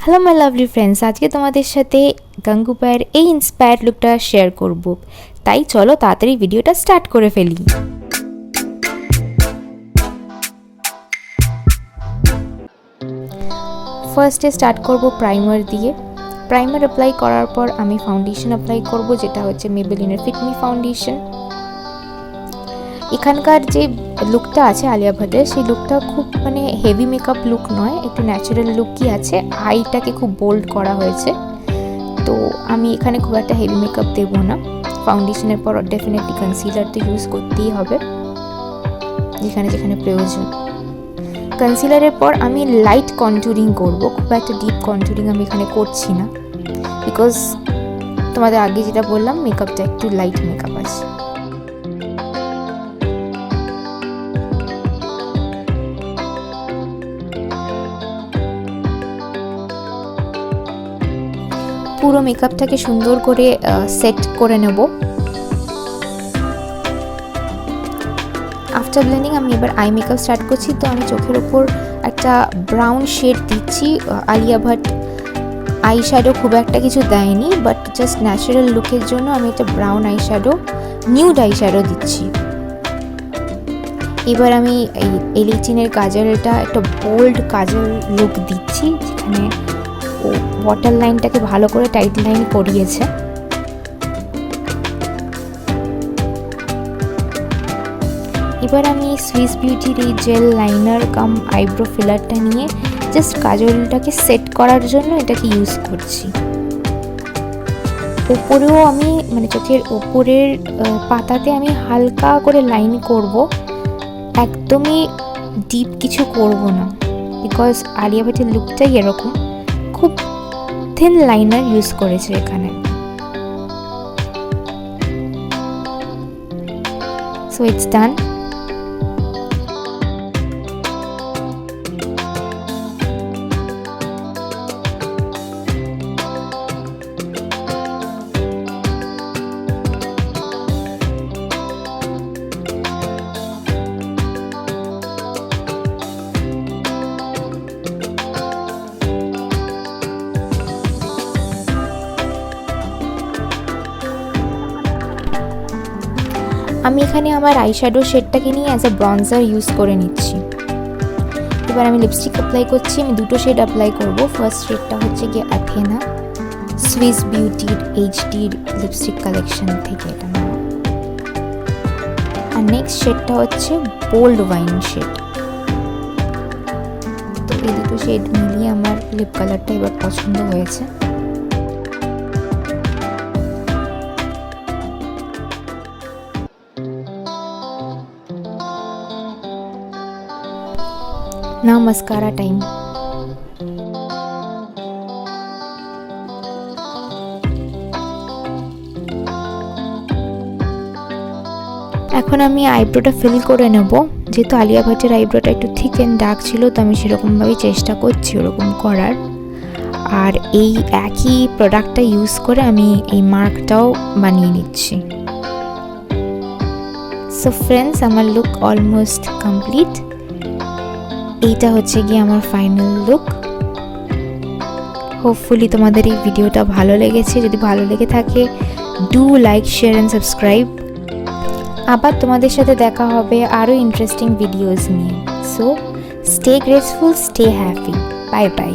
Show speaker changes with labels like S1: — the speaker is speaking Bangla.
S1: হ্যালো মাই লাভলি ফ্রেন্ডস, আজকে তোমাদের সাথে গাঙ্গুবাইয়ের এই ইন্সপায়ার্ড লুকটা শেয়ার করব। তাই চলো তাড়াতাড়ি ভিডিওটা স্টার্ট করে ফেলি। ফার্স্টে স্টার্ট করব প্রাইমার দিয়ে। প্রাইমার অ্যাপ্লাই করার পর আমি ফাউন্ডেশন অ্যাপ্লাই করব, যেটা হচ্ছে মেবেলিনের ফিট মি ফাউন্ডেশন। এখানকার যে লুকটা আছে আলিয়া ভাটের, সেই লুকটা খুব হেভি মেকআপ লুক নয়, একটু ন্যাচারাল লুকই আছে। আইটাকে খুব বোল্ড করা হয়েছে, তো আমি এখানে খুব একটা হেভি মেকআপ দেবো না। ফাউন্ডেশনের পর ডেফিনেটলি কনসিলার তো ইউজ করতেই হবে যেখানে যেখানে প্রয়োজন। কনসিলারের পর আমি লাইট কন্টুরিং করব, খুব একটা ডিপ কন্টুরিং আমি এখানে করছি না, বিকজ তোমাদের আগে যেটা বললাম মেকআপটা একটু লাইট মেকআপ আছে। পুরো মেকআপটাকে সুন্দর করে সেট করে নেব। আফটার ব্লেন্ডিং আমি এবার আই মেকআপ স্টার্ট করছি। তো আমি চোখের ওপর একটা ব্রাউন শেড দিচ্ছি। আলিয়া ভাট আই শ্যাডো খুব একটা কিছু দেয়নি, বাট জাস্ট ন্যাচারাল লুকের জন্য আমি একটা brown eye shadow, nude eye shadow দিচ্ছি। এবার আমি এই এলিচিনের কাজলটা একটা বোল্ড কাজল লুক দিচ্ছি, যেখানে ও ওয়াটার লাইনটাকে ভালো করে টাইট লাইন করিয়েছে। এবার আমি সুইস বিউটির এই জেল লাইনার কাম আইব্রো ফিলারটা নিয়ে জাস্ট কাজলটাকে সেট করার জন্য এটাকে ইউজ করছি। ওপরেও আমি চোখের ওপরের পাতাতে আমি হালকা করে লাইন করব, একদমই ডিপ কিছু করব না, বিকজ আলিয়া ভাটের লুকটাই এরকম, খুব থিন লাইনার ইউজ করেছে এখানে। সো ইটস ডান। আমি এখানে আমার আইশ্যাডো শেডটাকে নিয়ে অ্যাজ এ ব্রঞ্জার ইউজ করে নিচ্ছি। এবার আমি লিপস্টিক অ্যাপ্লাই করছি। আমি দুটো শেড অ্যাপ্লাই করব। ফার্স্ট শেডটা হচ্ছে গিয়ে অ্যাথেনা, সুইস বিউটির এইচডির লিপস্টিক কালেকশন থেকে এটা নেওয়া। আর নেক্সট শেডটা হচ্ছে বোল্ড ওয়াইন শেড। তো এই দুটো শেড মিলিয়ে আমার লিপ কালারটা এবার পছন্দ হয়েছে। নাও মাস্কারা টাইম। এখন আমি আইব্রোটা ফিল করে নেব। যেহেতু আলিয়া ভাটের আইব্রোটা একটু থিক অ্যান্ড ডার্ক ছিল, তো আমি সেরকমভাবেই চেষ্টা করছি ওরকম করার। আর এই একই প্রোডাক্টটা ইউজ করে আমি এই মার্কটাও বানিয়ে নিচ্ছি। সো ফ্রেন্ডস, আমার লুক অলমোস্ট কমপ্লিট। এইটা হচ্ছে গিয়ে আমার ফাইনাল লুক। হোপফুলি তোমাদের এই ভিডিওটা ভালো লেগেছে। যদি ভালো লেগে থাকে, do like, share and subscribe. আবার তোমাদের সাথে দেখা হবে আরও ইন্টারেস্টিং ভিডিওস নিয়ে। So stay graceful, stay happy, bye bye.